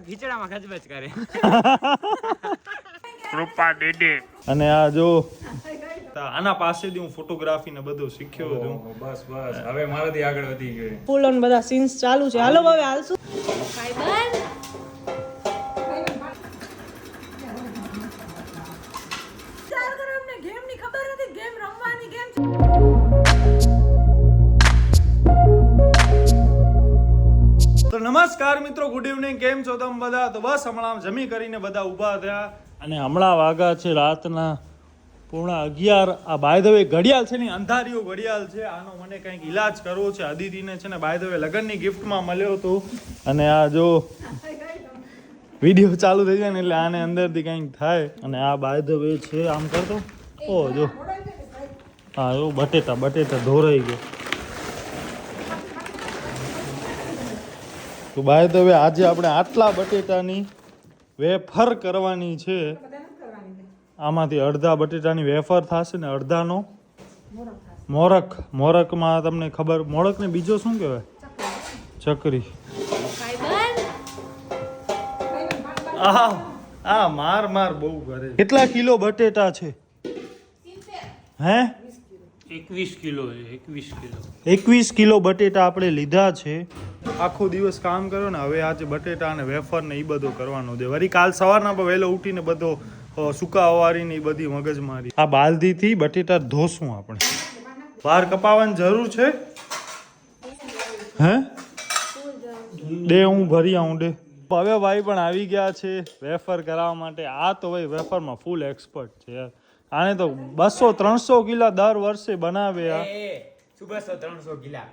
ખીચડામાં ખચબચ કરે. કૃપા ડેડે. અને આ જો આના પાસેથી હું ફોટોગ્રાફી ને બધું શીખ્યો છું. બસ હવે મારાથી આગળ વધી ગયો. ફૂલ ઓન બધા સીન્સ ચાલુ છે. હાલો હવે હાલશું. તો નમસ્કાર મિત્રો, ગુડ ઇવનિંગ. કેમ છો તમે બધા? તો બસ હમણાં જમી કરીને બધા ઊભા થયા અને હમણાં વાગા છે રાતના 11:30. આ બાય ધ વે ઘડિયાળ છે ને અંધારિયું ઘડિયાળ છે. આનો મને કંઈક ઈલાજ કરવો છે. અદિતિને છે ને બાય ધ વે લગ્નની ગિફ્ટમાં મળ્યો હતો. અને આ જો વિડીયો ચાલુ થઈ જાય ને એટલે આને અંદરથી કંઈક થાય. અને આ બાય ધ વે છે, આમ કરતો ઓ જો હા જો બટેટા ધોરાઈ ગયો. તો બાય ધ વે આજે આપણે આટલા બટેટાની વેફર કરવાની છે. આમાંથી અડધા બટેટાની વેફર થશે ને અડધાનો મોરકમાં તમને ખબર, મોરકને બીજો શું કહેવાય? ચકરી. આ માર બહુ કરે. કેટલા કિલો બટેટા છે? હે 21 કિલો છે. 21 કિલો બટેટા આપણે લીધા છે. આખો દિવસ કામ કર્યો ને હવે આજે બટેટા અને વેફર ને એ બધું કરવાનું છે. વળી કાલ સવારના વહેલો ઉઠીને બધો સુકાવારીની બધી મગજમારી. આ બાલદીથી બટેટા ધોશું આપણે. વાર કપાવવાની જરૂર છે? હે દે હું ભરી આવું દે. હવે ભાઈ પણ આવી ગયા છે વેફર કરાવવા માટે. આ તો ભાઈ વેફરમાં ફૂલ એક્સપર્ટ છે યાર. આને તો 200-300 કિલા દર વર્ષે બનાવે. આ 200-300 કિલા.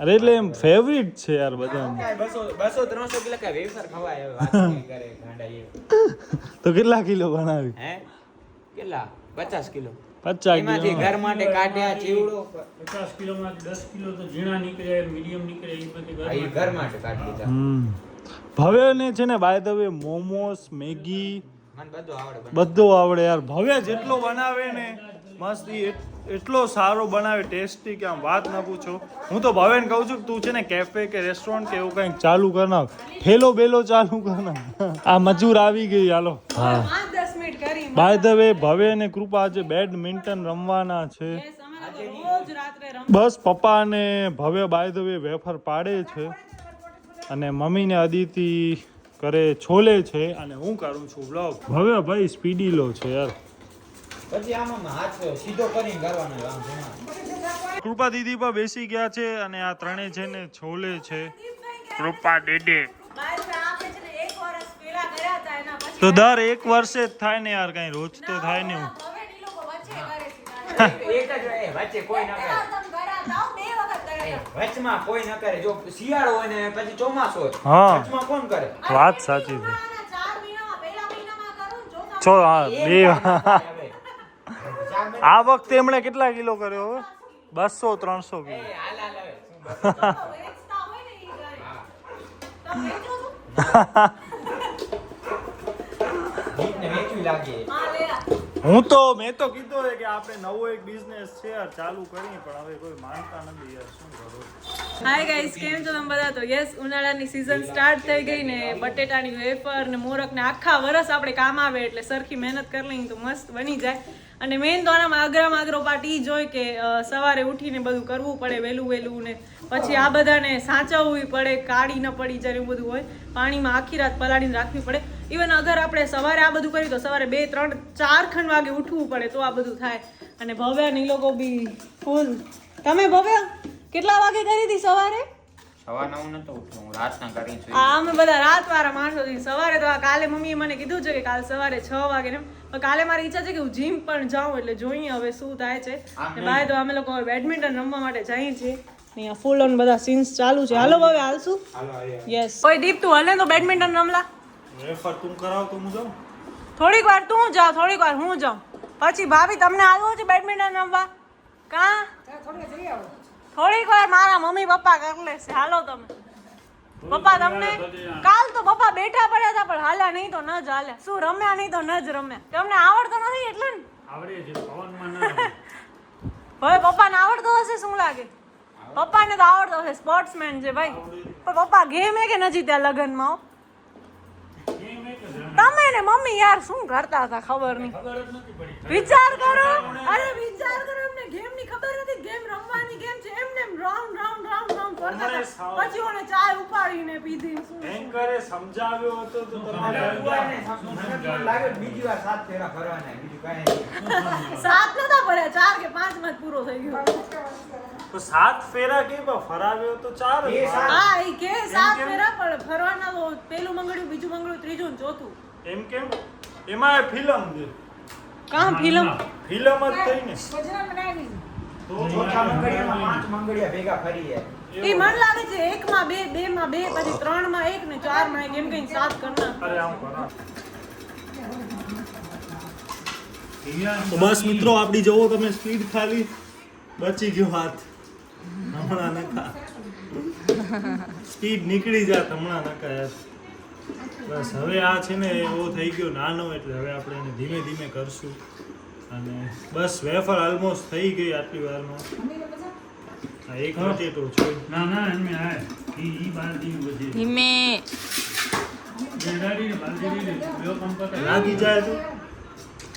અરે એટલે એમ ફેવરિટ છે યાર બધાને. 200-300 કિલો કા વેફર ખવાય હવે વાત નહીં કરે ગાંડા એ. તો કેટલા કિલો બનાવી? હે કેટલા? 50 કિલો. 50 એમાંથી કિલો ઘર માટે કાઢ્યા ચીવડો. 50 કિલોમાંથી 10 કિલો તો ઝીણા નીકળે, મીડિયમ નીકળે, એ બધી એ ઘર માટે કાઢી દીધા. ભવ્યને છે ને by the way momos, Maggi મને બધું આવડે. બધું આવડે યાર. ભવ્ય જેટલો બનાવે ને મસ્ત એટલો સારો બનાવે, ટેસ્ટી કે આમ વાત ન પૂછો. હું તો ભવ્યને કહું છું કે તું છે ને કેફે કે રેસ્ટોરન્ટ કે એવું કંઈક ચાલુ કર નાખ, ઠેલો બેલો ચાલુ કર નાખ. આ મજૂર આવી ગઈ. હાલો હા 5-10 મિનિટ કરી. બાય ધ વે ભવ્ય અને કૃપા આજે બેડમિન્ટન રમવાના છે. રોજ રાત્રે બસ પપ્પા અને ભવ્ય બાય ધ વે વેફર પાડે છે અને મમ્મીને અદિતિ કરે છોલે છે અને હું કરું છું વ્લોગ. ભવ્ય ભાઈ સ્પીડી લો છે યાર. પછી આમાં હાથ સીધો કરીને કરવાનો. કૃપા દીદી પર બેસી ગયા છે અને આ ત્રણે છે ને છોલે છે. કૃપા ડેડે તો દર 1 વર્ષે જ થાય ને યાર, કઈ રોજ તો થાય ને. વચ્ચે કોઈ ના કરે. વચમાં કોઈ ન કરે. જો શિયાળો હોય ને પછી ચોમાસું હોય, હા વચમાં કોણ કરે? વાત સાચી છે. આ વખતે એમણે કેટલા કિલો કર્યો હવે? 200-300 કિલો. મેં તો કીધું છે કે આપણે નવો એક બિઝનેસ છે યાર ચાલુ કરીએ, પણ હવે કોઈ માનતા નથી યાર. શું કરો? હાય ગાઈસ, કેમ છો તમે બધા? તો યસ, ઉનાળાની સીઝન સ્ટાર્ટ થઈ ગઈ ને બટેટાની વેફર ને મોરક ને આખા વર્ષ આપણે કામ આવે એટલે સરખી મહેનત કરી લઈએ તો મસ્ત બની જાય. અને મેઇન તો આનામાં આગ્રો પાર્ટ ઈ જ હોય કે સવારે ઉઠીને બધું કરવું પડે વહેલું ને પછી આ બધાને સાચવવું પડે, કાઢી ન પડી જાય એવું બધું હોય. પાણીમાં આખી રાત પલાળીને રાખવી પડે. ઇવન અગર આપણે સવારે આ બધું કર્યું તો સવારે 2-3-4 ખંડ વાગે ઉઠવું પડે તો આ બધું થાય. અને ભવ્ય ની લોકો બી ફૂલ. તમે ભવ્ય કેટલા વાગે કરી હતી સવારે? સવારના હું નતો ઉઠ્યો, હું રાતના કરી છું. અમે બધા રાતવાળા માણસો છીએ. સવારે તો કાલે મમ્મીએ મને કીધું છે કે કાલ સવારે 6 વાગે ને કાલે મારી ઈચ્છા છે કે હું જીમ પણ જાઉં એટલે જોઈએ હવે શું થાય છે. બાય તો અમે લોકો બેડમિન્ટન રમવા માટે જઈએ છીએ. અહીંયા ફૂલ ઓન બધા સીન્સ ચાલુ છે. હાલો હવે હાલશું. યસ. કોઈ દીપ તું હલે તો બેડમિન્ટન રમલા. વેફર તું કરાવ તો હું જાઉં. થોડીક વાર તું જાવ, થોડીક વાર હું જાઉં. પછી ભાભી તમને આવ્યો છે બેડમિન્ટન રમવા? કા થોડીક વાર મારા મમ્મી પપ્પા કરી લેશે. હાલો તમે. પપ્પા તમને કાલ તો પપ્પા બેઠા પડ્યા હતા પણ હાલ્યા નહીં તો ન જ હાલ્યા. શું રમ્યા નહીં તો ન જ રમ્યા. તમને આવડતો નથી એટલે ને? આવડે છે પવનમાં ના. હવે પપ્પાને આવડતો હશે શું લાગે? પપ્પાને તો આવડતો હશે, સ્પોર્ટ્સમેન છે ભાઈ. પણ પપ્પા ગેમ કે ન જીત્યા લગનમાં? તમે ને મમ્મી યાર શું કરતા હતા ખબર નહીં. ખબર જ નથી પડી. વિચાર કરો, અરે વિચાર કરો, એમને ગેમ ની ખબર નથી. ગેમ રમવાની ગેમ છે, એમને રાઉન્ડ રાઉન્ડ રાઉન્ડ રાઉન્ડ કરતા હતા. પછી ઓને ચાય ઉપાડીને પીધી. એન્કરે સમજાવ્યો હતો તો તમારે લાગે બીજી વાર 7 ફેરા ફરવાના, બીજું કાંઈ નહીં. 7 નતા ભર્યા, 4 કે 5 માં જ પૂરો થઈ ગયો. તો 7 ફેરા કે ફરાવ્યો તો 4 એ સાત. હા ઈ કે 7 ફેરા પણ ફરવાના તો પેલું મંગળ્યું, બીજું મંગળ્યું, ત્રીજું ને ચોથું. એમ કેમ? એમાં ફિલ્મ છે. કામ ફિલ્મ ફિલ્મ જ થઈ ને. તો ચોથા મંગળિયામાં 5 મંગળિયા ભેગા ફરીએ. ઈ મને લાગે છે 1 માં 2, 2 માં 2, પછી 3 માં 1 ને 4 માં 1 એમ કઈ 7 કરના. અરે આમ કરો. તો બસ મિત્રો આપણી જવો તમે સ્પીડ ખાલી બચી ગયો હાથ હમણાં નકા સ્પીડ નીકળી જાત હમણાં નકા યાર. બસ હવે આ છે ને એવો થઈ ગયો નાનો, એટલે હવે આપણે એને ધીમે ધીમે કરશું. અને બસ વેફર ઓલમોસ્ટ થઈ ગઈ આટલી વારમાં. આ એક બટેટો છે. ના એમને આ ઈ બાલદી બધી ધીમે બેડાડી ને બાલદી ને બે કામ કરતા લાગી જાય તો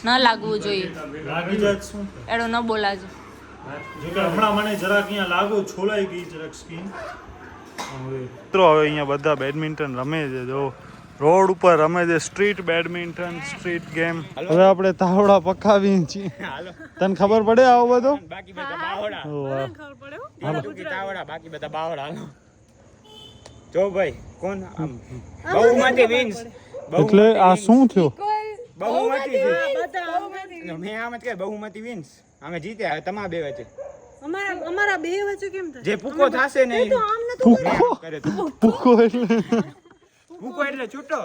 ન લાગવું જોઈએ. લાગી જાય તો શું એડો ન બોલાજો. જો કે હમણાં મને જરાક અહીંયા લાગુ છોલાઈ ગઈ જરાક સ્કીન. મિત્રો હવે અહીંયા બધા બેડમિન્ટન રમે છે, જો રોડ ઉપર રમે છે સ્ટ્રીટ બેડમિન્ટન, સ્ટ્રીટ ગેમ. હવે આપણે તાવડા પકાવીએ છીએ. તને ખબર પડે આવો બધો? બાકી બધા બાવડા. ઓ વાહ. ખબર પડે હો. ટૂંકી તાવડા, બાકી બધા બાવડા. હાલો. જો ભાઈ કોણ આમ બહુમતી વિન્સ. એટલે આ શું થયો? બહુમતી છે. બધા આમ મેં આમ જ કહે બહુમતી વિન્સ. અમે જીત્યા, હવે તમારા બે વચ્ચે અમારા બે વચ્ચે કેમ થાય? જે પૂકો થશે ને ઈ આમ નતું ભૂકો કરે તો. ભૂકો એટલે પૂકો એટલે છૂટો.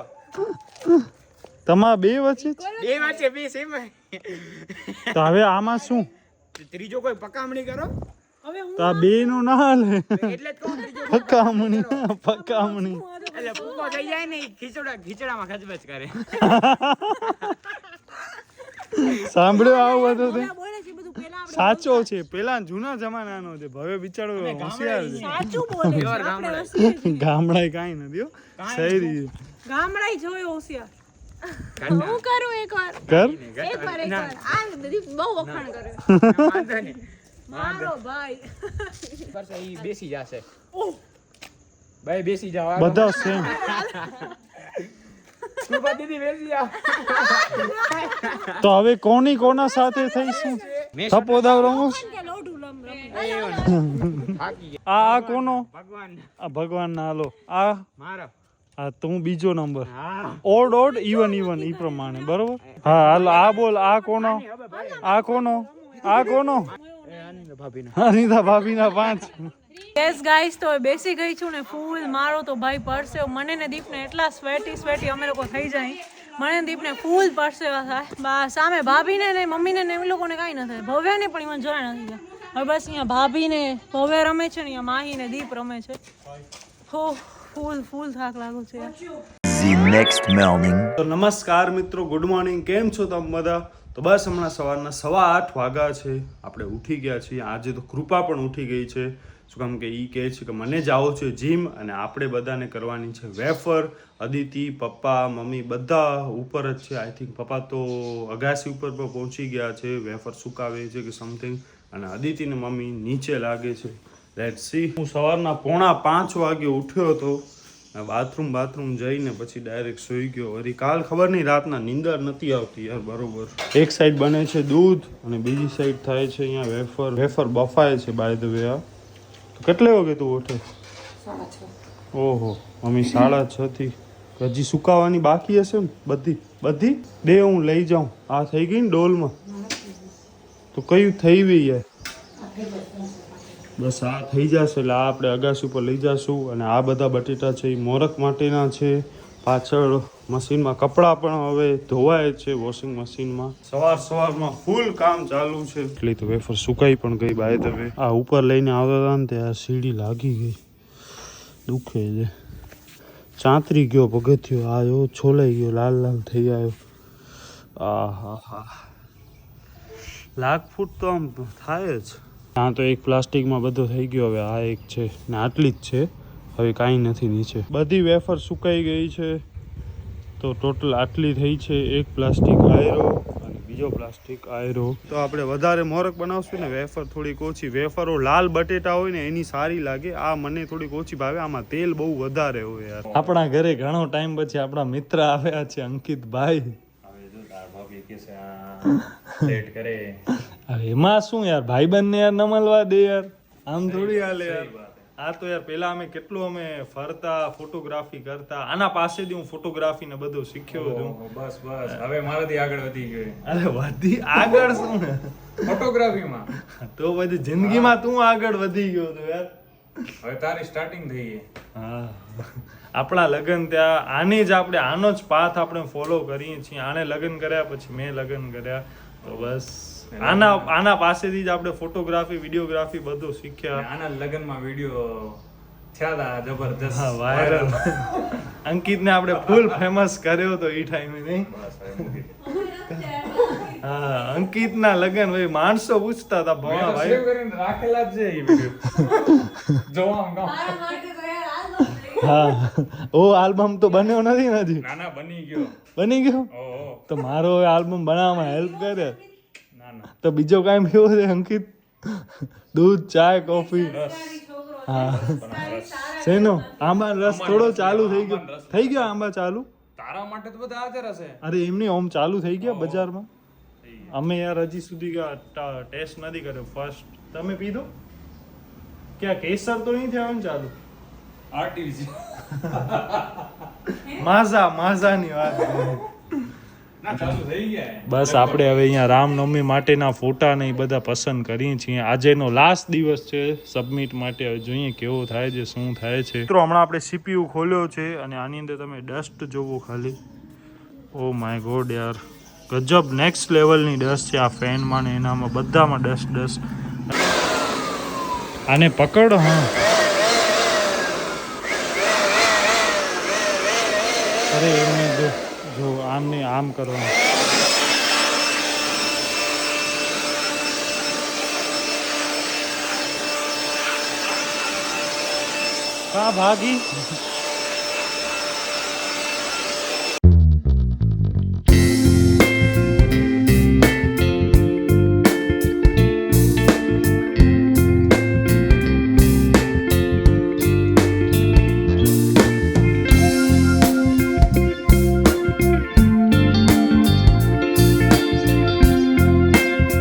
તમારા બે વચ્ચે જ? બે વચ્ચે બે સેમ. તો હવે આમાં શું? ત્રીજો કોઈ પકામણી કરો હવે હું તો આ બે નું ના હાલે. એટલે જ કહું ત્રીજો પકામણી પકામણી. એટલે પૂકો થઈ જાય ને ઈ ખીચડામાં ખચબચ કરે. સાંભળ્યો આવું બધું તે? બોલે છે બધું પહેલા આપણે સાચો છે, પેલા જૂના જમાનાનો છે. હવે બિચારો હોશિયાર સાચું બોલે છે. પ્યોર આપણે ગામડે. હોશિયાર છે. ગામડાએ કાંઈ નથી હો. શહેરી છે. ગામડાઈ જોયો હોશિયાર. હું કરું એકવાર કર. એકવાર આ બધી બહુ વખાણ કરે. વાંધો નહીં. મારો ભાઈ પરસે ઈ બેસી જશે. ભાઈ બેસી જાવ. બધા સેમ. સુપા દીદી બેસી જાવ. તો હવે કોની કોના સાથે થઈશું? થપોદાવ રમુસ. કે લોઢું લમ રમ. થાકી ગયા. આ કોનો? ભગવાન આ ભગવાન ના હાલો. આ મારો. આ તું બીજો નંબર. હા. ઓડ ઓડ ઇવન ઇવન ઈ પ્રમાણે બરોબર. હા હાલો આ બોલ. આ કોનો? આ કોનો? આ કોનો? એ આની ભાભીના. અનિતા ભાભીના 5. યસ ગાઈસ, તો બેસી ગઈ છું ને ફૂલ મારો તો ભાઈ પરસેવો. મને ને દીપને એટલા સ્વેટી અમે લોકો થઈ જાય. મને ને દીપને ફૂલ પરસેવા થાય. બસ સામે ભાભીને ને મમ્મીને ને એ લોકોને કાંઈ ન થાય. ભવ્યને પણ મને જરાય નથી થાય. હવે બસ અહીંયા ભાભીને ભવ્ય રમે છે ને અહીંયા માહી ને દીપ રમે છે. હો ફૂલ થાક લાગુ છે યાર. The next morning. તો નમસ્કાર મિત્રો, ગુડ મોર્નિંગ. કેમ છો તમે બધા? તો બસ હમણાં સવારના 8:15 વાગ્યા છે. આપણે ઉઠી ગયા છીએ. આજે તો કૃપા પણ ઉઠી ગઈ છે. શું કામ કે ઈ કહે છે કે મને જાઓ છે જીમ, અને આપણે બધાને કરવાની છે વેફર. અદિતિ, પપ્પા, મમ્મી બધા ઉપર જ છે. આઈ થિંક પપ્પા તો અગાસી ઉપર પણ પહોંચી ગયા છે, વેફર સુકાવે છે કે સમથિંગ. અને અદિતિ ને મમ્મી નીચે લાગે છે. Let's see. હું સવારના 4:45 વાગે ઉઠ્યો હતો. બાથરૂમ જઈને પછી ડાયરેક્ટ સૂઈ ગયો. વળી કાલ ખબર નહીં રાતના નીંદર નથી આવતી યાર બરોબર. એક સાઈડ બને છે દૂધ અને બીજી સાઈડ થાય છે અહીંયા વેફર બફાય છે. બાય ધ વે આ તો કેટલે વાગે તું ઉઠે? 6:30. ઓહો મમ્મી 6:30 થી હજી સુકાવાની બાકી હશે ને? બધી દે હું લઈ જાઉં. આ થઈ ગઈ ને ડોલમાં તો કયું થઈ ગઈ યાર? બસ આ થઈ જશે એટલે આ આપણે અગાસી ઉપર લઈ જશું. અને આ બધા બટેટા છે એ મોરક માટેના છે. પાછળ મશીનમાં કપડાં પણ હવે ધોવાય છે વોશિંગ મશીનમાં. સવારમાં ફૂલ કામ ચાલુ છે. એટલી તો વેફર સુકાઈ પણ ગઈ બાય ધ વે. આ ઉપર લઈને આવતા હતા ને ત્યાં સીડી લાગી ગઈ, દુખે છે. ચાંતરી ગયો પગથિયો. આ જો છોલાઈ ગયો, લાલ થઈ આવ્યો. હા લાખ ફૂટ તો આમ થાય જ. આ તો એક પ્લાસ્ટિકમાં બધો થઈ ગયો. હવે આ એક છે ને આટલી જ છે, હવે કાંઈ નથી નીચે. બધી વેફર સુકાઈ ગઈ છે. તો તો ટોટલ આટલી થઈ છે, એક પ્લાસ્ટિક આયરો અને બીજો પ્લાસ્ટિક આયરો. તો આપણે વધારે મોરક બનાવશું ને વેફર થોડીક ઓછી. વેફરો લાલ બટેટા હોય ને એની સારી લાગે, આ મને થોડીક ઓછી ભાવે, આમાં તેલ બહુ વધારે હોય યાર. આપણા ઘરે ઘણો ટાઈમ પછી આપણા મિત્ર આવ્યા છે, અંકિતભાઈ. એમાં શું યાર, ભાઈબંધ ને યાર ન મળવા દે યાર, આમ થોડી હાલે યાર. આ તો યાર પેલા અમે કેટલું અમે ફરતા, ફોટોગ્રાફી કરતા, આના પાસેથી હું ફોટોગ્રાફી ને બધું શીખ્યો છું. બસ હવે મારાથી આગળ વધી ગયો. અરે વધી આગળ શું ને ફોટોગ્રાફીમાં તો બધી જિંદગીમાં તું આગળ વધી ગયો તો યાર. હવે તારી સ્ટાર્ટિંગ થઈ ગઈ. હા, આપણા લગ્ન ત્યાં આની જ આપણે આનો જ પાથ આપણે ફોલો કરીએ છીએ. આને લગ્ન કર્યા પછી મેં લગ્ન કર્યા, તો બસ આના પાસેથી જ આપણે ફોટોગ્રાફી, વિડીયોગ્રાફી બધું શીખ્યા. આના લગ્નમાં વિડીયો થયા હતા જબરદસ્ત વાયરલ. અંકિતને આપણે ફૂલ ફેમસ કર્યો તો એ ટાઈમે નહીં. હા, અંકિતના લગ્ન ભાઈ માણસો પૂછતા હતા ભવા ભાઈ કરીને રાખેલા જ છે એ વિડીયો જોવા આમ હા. ઓ આલ્બમ તો બન્યો નથી ને હજી? નાના બની ગયો. બની ગયો ઓહો, તો મારો આલ્બમ બનાવવામાં હેલ્પ કરે. નાના તો બીજો કાંઈ પીવો છે અંકિત? દૂધ, ચાય, કોફી? હા. શેનો? આંબાનો રસ થોડો ચાલુ થઈ ગયો. થઈ ગયો આંબા ચાલુ? તારા માટે તો બધા હાજર હશે. અરે એમની ઓમ ચાલુ થઈ ગયા બજારમાં. અમે યાર હજી સુધી ટેસ્ટ નથી કર્યો. ફર્સ્ટ તમે પીધો? ક્યાં કેસર તો નહીં થયા ને ચાલુ? માઝાની વાત. ના ચાલુ થઈ ગયા. બસ આપણે હવે અહીંયા રામનવમી માટેના ફોટા ને એ બધા પસંદ કરીએ છીએ. આજેનો લાસ્ટ દિવસ છે સબમિટ માટે. હવે જોઈએ કેવો થાય છે, શું થાય છે. મિત્રો હમણાં આપણે CPU ખોલ્યો છે અને આની અંદર તમે ડસ્ટ જોવો ખાલી. ઓ માય ગોડ યાર, ગજબ નેક્સ્ટ લેવલની ડસ્ટ છે આ ફેનમાં ને એનામાં બધામાં ડસ્ટ. આને પકડો. હા, અરે એમને જો આમને આમ કરવાનું. કા ભાગી